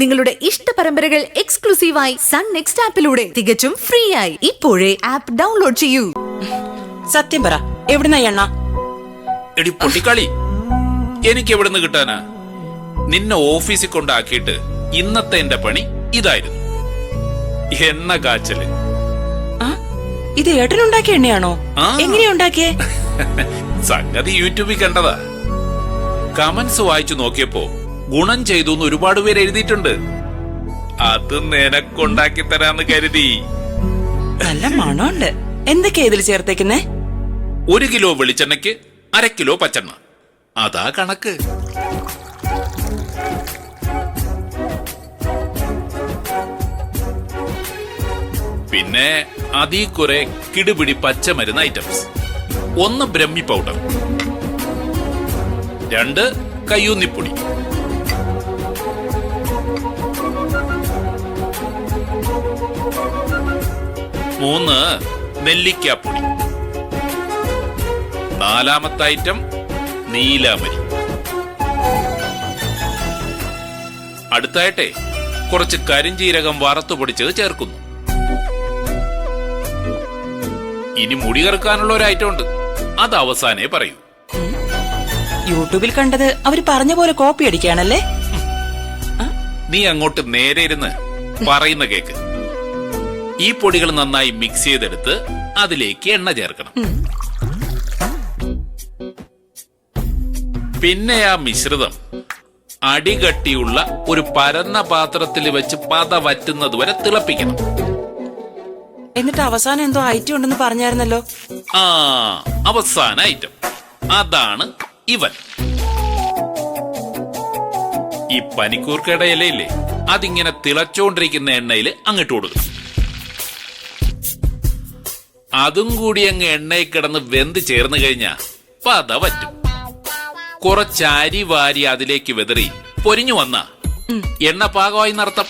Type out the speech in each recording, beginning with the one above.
നിങ്ങളുടെ ഇഷ്ട പരമ്പരകൾ എക്സ്ക്ലൂസീവായി സൺ നെക്സ്റ്റ് ആപ്പിലൂടെ തികച്ചും ഫ്രീ ആയി ഇപ്പോഴേ ആപ്പ് ഡൗൺലോഡ് ചെയ്യൂ. സത്യം പറ, എവിടുന്ന എണ്ണ? എടി പൊട്ടിക്കളി, എനിക്ക് എവിടുന്ന് കിട്ടാനാ? നിന്നെ ഓഫീസിൽ കൊണ്ടാക്കിയിട്ട് ഇന്നത്തെ എന്റെ പണി ഇതായിരുന്നു, എണ്ണ കാച്ചല്. ഇത് ഏട്ടനുണ്ടാക്കിയ എണ്ണയാണോ? എങ്ങനെയാ ഉണ്ടാക്കിയേ? സംഗതി യൂട്യൂബിൽ കണ്ടതാ. കമന്റ്സ് വായിച്ചു നോക്കിയപ്പോ ഗുണം ചെയ്തു എന്ന് ഒരുപാട് പേര് എഴുതിയിട്ടുണ്ട്. അത് നിനക്കൊണ്ടാക്കി തരാന്ന് കരുതി. നല്ല മണമുണ്ട്. എന്തൊക്കെയാ ഇതിൽ ചേർത്തേക്കുന്നേ? 1 കിലോ വെളിച്ചെണ്ണയ്ക്ക് 1/2 കിലോ പച്ചെണ്ണ, അതാ കണക്ക്. പിന്നെ അതീ കുറെ കിടുപിടി പച്ചമരുന്ന് ഐറ്റംസ്. 1 ബ്രഹ്മി പൗഡർ, 2 കയ്യൂന്നിപ്പൊടി, 3 നെല്ലിക്കാപ്പൊടി, 4ാമത്തെ ഐറ്റം നീലാമരി. അടുത്തായിട്ടെ കുറച്ച് കരിഞ്ജീരകം വറുത്തു പൊടിച്ചത് ചേർക്കുന്നു. ഇനി മുടി കറുക്കാനുള്ള ഒരു ഐറ്റം ഉണ്ട്, അത് അവസാനേ പറയൂ. യൂട്യൂബിൽ കണ്ടത് അവര് പറഞ്ഞ പോലെ കോപ്പി അടിക്കാണല്ലേ? നീ അങ്ങോട്ട് നേരെ ഇരുന്ന് പറയുന്ന കേക്ക്. ഈ പൊടികൾ നന്നായി മിക്സ് ചെയ്തെടുത്ത് അതിലേക്ക് എണ്ണ ചേർക്കണം. പിന്നെ ആ മിശ്രിതം അടികട്ടിയുള്ള ഒരു പരന്ന പാത്രത്തിൽ വെച്ച് പത വറ്റുന്നത് വരെ തിളപ്പിക്കണം. എന്നിട്ട് അവസാനം എന്തോ ഐറ്റം ഉണ്ടെന്ന് പറഞ്ഞായിരുന്നല്ലോ. അവസാന ഐറ്റം അതാണ് ഇവൻ. ഈ പനിക്കൂർക്കയുടെ ഇലയില്ലേ, അതിങ്ങനെ തിളച്ചോണ്ടിരിക്കുന്ന എണ്ണയിൽ അങ്ങിട്ട് കൊടുക്കും. അതും കൂടി അങ്ങ് എണ്ണയിൽ കിടന്ന് വെന്ത് ചേർന്ന് കഴിഞ്ഞാ പത വറ്റും. കുറച്ച് അരി വാരി അതിലേക്ക് വെതറി പൊരിഞ്ഞു വന്ന എണ്ണ പാകമായി നടത്തം.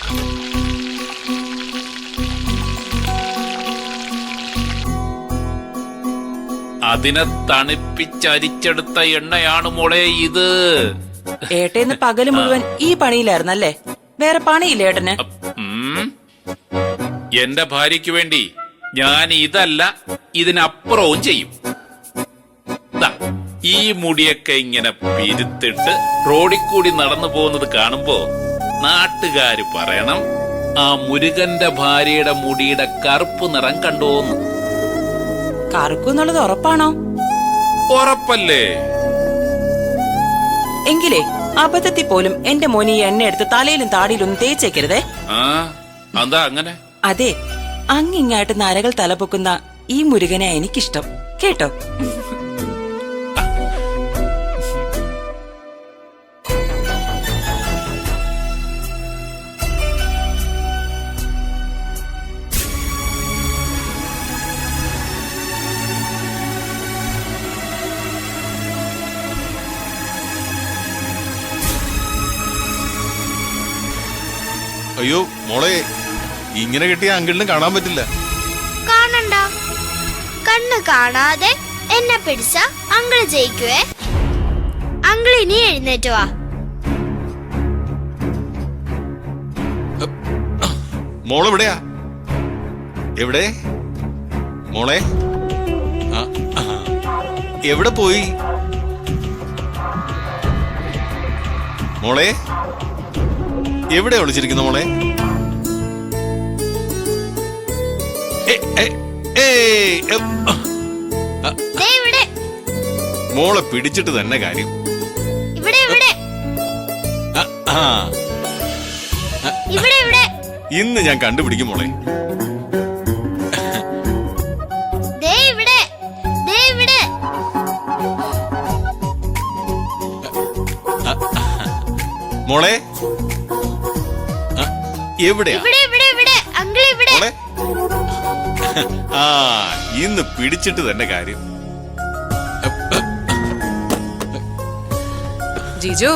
അതിനെ തണുപ്പിച്ചരിച്ചെടുത്ത എണ്ണയാണ് മോളെ ഇത്. ഏട്ടന് പകല് മുഴുവൻ ഈ പണിയിലായിരുന്നല്ലേ? വേറെ പണിയില്ല ഏട്ടന്? എന്റെ ഭാര്യയ്ക്ക് വേണ്ടി ഞാൻ ഇതല്ല ഇതിനപ്പുറവും ചെയ്യും. ഈ മുടിയൊക്കെ ഇങ്ങനെ പിരുത്തിട്ട് റോഡിൽ കൂടി നടന്നു പോകുന്നത് കാണുമ്പോ നാട്ടുകാര് പറയണം, ആ മുരുകന്റെ ഭാര്യയുടെ മുടിയുടെ കറുപ്പ് നിറം കണ്ടോന്ന്. കറുക്കുന്നുള്ളത് ഉറപ്പാണോ? ഉറപ്പല്ലേ? എങ്കിലേ അബദ്ധത്തിൽ പോലും എന്റെ മോനി ഈ എണ്ണ എടുത്ത് തലയിലും താടിയിലും തേച്ചേക്കരുതേ. എന്താ അങ്ങനെ? അതെ, അങ്ങിങ്ങായിട്ട് നരകൾ തലപൊക്കുന്ന ഈ മുരുകനെ എനിക്കിഷ്ടം, കേട്ടോ? അയ്യോ മോളെ, ഇങ്ങനെ കിട്ടിയ അങ്കിളിന് കാണാൻ പറ്റില്ല. കാണണ്ട, കണ്ണ് കാണാതെ എന്നെ പിടിച്ച അങ്കിള് ജയിക്കുവേ. അങ്കിൾ ഇനി എഴുന്നേറ്റ് വാ. മോളെവിടെയാ? എവിടെ മോളെ? എവിടെ പോയി മോളെ? എവിടെ ഒളിച്ചിരിക്കുന്നു മോളെ? മോളെ പിടിച്ചിട്ട് തന്നെ കാര്യം. ഇന്ന് ഞാൻ കണ്ടുപിടിക്കും മോളെ. മോളെ എവിടെയാ? ഇന്ന് പിടിച്ചിട്ട് തന്നെ കാര്യം. ജിജു,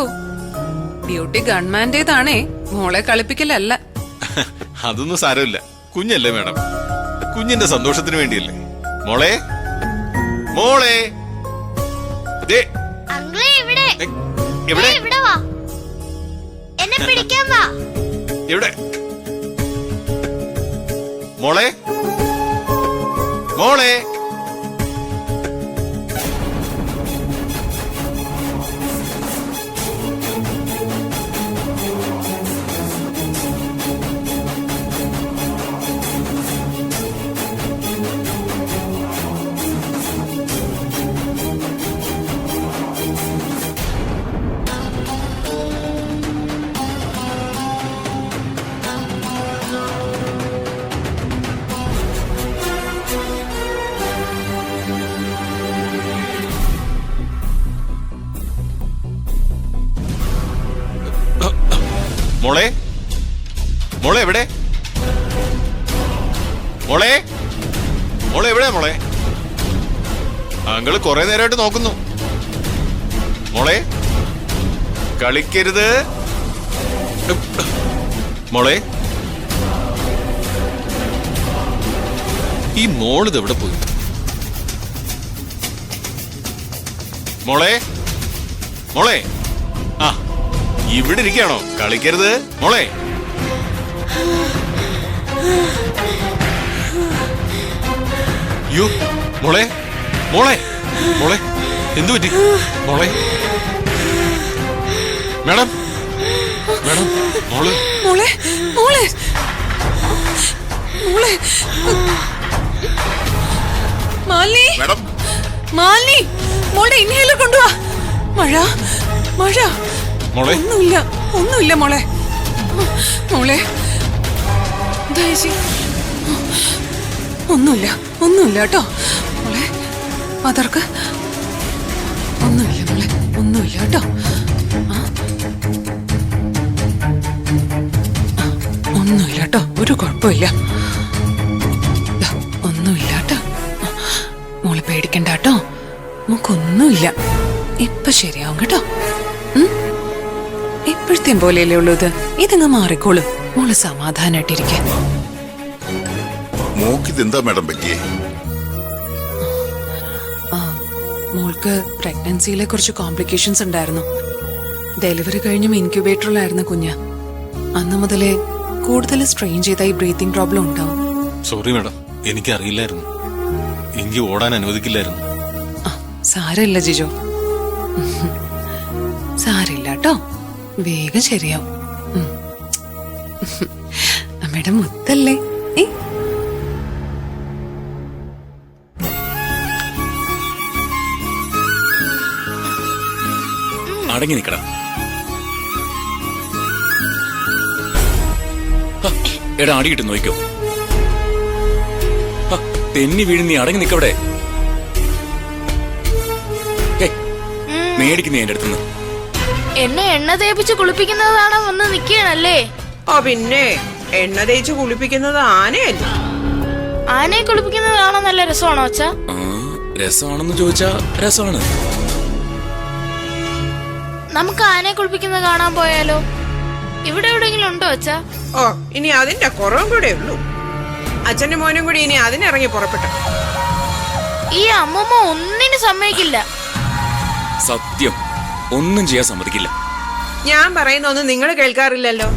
ബ്യൂട്ടി ഗവൺമെന്റേതാണേ, മോളെ കളിപ്പിക്കലല്ല. അതൊന്നും സാരമില്ല, കുഞ്ഞല്ലേ മേഡം, കുഞ്ഞിന്റെ സന്തോഷത്തിന് വേണ്ടിയല്ലേ. മോളെ മോളെ എന്നെ പിടിക്കാൻ വാ. എവിടെ മോളെ? മോളെ മോളെ മോളെ എവിടെ? മോളെ മോളെ എവിടെ മോളെ? അങ്കിള് കുറെ നേരമായിട്ട് നോക്കുന്നു. മോളെ കളിക്കരുത്. മോളെ ഈ മോളിത് എവിടെ പോയി? മോളെ മോളെ ആ ഇവിടെ ഇരിക്കുകയാണോ? കളിക്കരുത് മോളെ. യോ മോളെ മോളെ മോളെ എന്തു പറ്റി മോളെ? മാഡം മാഡം മോള് മോളെ മോളെ മോളെ മാലിനി മാഡം മാലിനി മോളുടെ ഇൻഹേലർ കൊണ്ടുവാ. മഴ മഴ. മോളെ ഒന്നുമില്ല മോളെ. മോളെ ദയചി ഒന്നുമില്ല കേട്ടോ മോളെ. മദർക്ക് ഒന്നുമില്ല മോളെ, ഒന്നുമില്ല കേട്ടോ. ഒന്നുമില്ല കേട്ടോ, ഒരു കുഴപ്പമില്ല. ഒന്നുമില്ല കേട്ടോ മോളെ, പേടിക്കണ്ട കേട്ടോ. നമുക്കൊന്നുമില്ല, ഇപ്പൊ ശരിയാവും കേട്ടോ. ഇപ്പോഴത്തെ പോലെയല്ലേ ഉള്ളൂ ഇത്. ഇതങ്ങ് മാറിക്കോളൂ. മോള് സമാധാനായിട്ടിരിക്കെ. മോക്കിതെന്താ മാഡം പറ്റിയേ? മോൾക്ക് പ്രഗ്നൻസിയിലെ കുറച്ച് കോംപ്ലിക്കേഷൻസ് ഉണ്ടായിരുന്നു. ഡെലിവറി കഴിഞ്ഞും ഇൻക്യുബേറ്ററിലായിരുന്നു കുഞ്ഞ്. അന്ന് മുതലേ കൂടുതൽ സ്ട്രെയിൻ ചെയ്ത ഈ ബ്രീത്തിങ് പ്രോബ്ലം ഉണ്ടാവും. സോറി മാഡം, എനിക്കറിയില്ലായിരുന്നു. എനിക്ക് ഓടാൻ അനുവദിക്കില്ലായിരുന്നു. സാരമില്ല ജിജോ, സാരില്ല കേട്ടോ. വേഗം ശരിയാവും. അമ്മയുടെ മുത്തല്ലേ. അടങ്ങി നിക്കടാ. എടാ അടിയിട്ട് നോക്കോ. തെന്നി വീഴും, നീ അടങ്ങി നിക്കവിടെ. മേടിക്കുന്നേ എന്റെ അടുത്തുനിന്ന്. എന്നെ എണ്ണ തേപ്പിച്ച് കുളിപ്പിക്കുന്നതാണ് വന്ന് നിക്കണല്ലേ? ആ പിന്നെ എണ്ണ തേച്ച് കുളിപ്പിക്കുന്നത് ആനയല്ലേ? ആനയെ കുളിപ്പിക്കുന്നതാണോ നല്ല രസമാണോ അച്ഛാ? രസമാണെന്ന് ചോദിച്ചാ രസമാണ്. നമുക്ക് ആനയെ കുളിപ്പിക്കുന്നത് കാണാൻ പോയാലോ? ഇവിടെ എവിടെയെങ്കിലും ഉണ്ടോ അച്ഛാ? ഓ, ഇനി അതിന്റെ കുറവും കൂടെ ഉള്ളൂ. അച്ഛനും മോനും കൂടി ഇനി അതിനിറങ്ങി പുറപ്പെട്ടു. ഈ അമ്മമ്മ ഒന്നിനും സമ്മതിക്കില്ല. സത്യം, ഒന്നും ചെയ്യാൻ സമ്മതിക്കില്ല. ഞാൻ പറയുന്ന ഒന്നും നിങ്ങൾ കേൾക്കാറില്ലല്ലോ.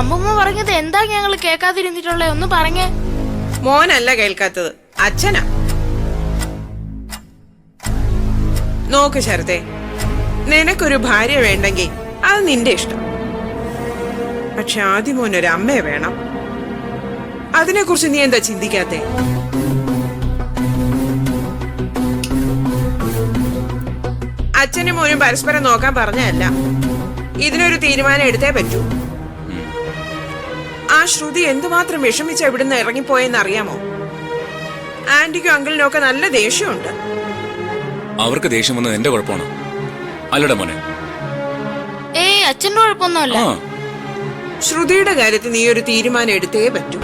അമ്മമ്മ പറഞ്ഞത് എന്താ ഞങ്ങൾ കേൾക്കാതിരുന്നിട്ടുള്ളേ? ഒന്ന് പറഞ്ഞേ. മോനല്ല കേൾക്കാത്തത്, അച്ഛനാ. നോക്ക് ശരത്തെ, നിനക്കൊരു ഭാര്യ വേണ്ടെങ്കിൽ അത് നിന്റെ ഇഷ്ടം. പക്ഷെ ആദ്യം മോനൊരു അമ്മയെ വേണം. അതിനെക്കുറിച്ച് നീ എന്താ ചിന്തിക്കാത്തേ? അച്ഛനും മോനും പരസ്പരം നോക്കാൻ പറഞ്ഞല്ല, ഇതിനൊരു തീരുമാനം എടുത്തേ പറ്റൂ. ആ ശ്രുതി എന്തുമാത്രം വിഷമിച്ച ഇവിടുന്ന് ഇറങ്ങിപ്പോയെന്ന് അറിയാമോ? ആന്റിക്കും അങ്കിളിനും ഒക്കെ നല്ല ദേഷ്യമുണ്ട്. അവർക്ക് ദേഷ്യം വന്നത് എന്റെ കുഴപ്പമാണ് അല്ലടാ മോനെ. അച്ഛന്റെ കുഴപ്പമൊന്നുമല്ല. ശ്രുതിയുടെ കാര്യത്തിൽ നീ ഒരു തീരുമാനം എടുത്തേ പറ്റൂ.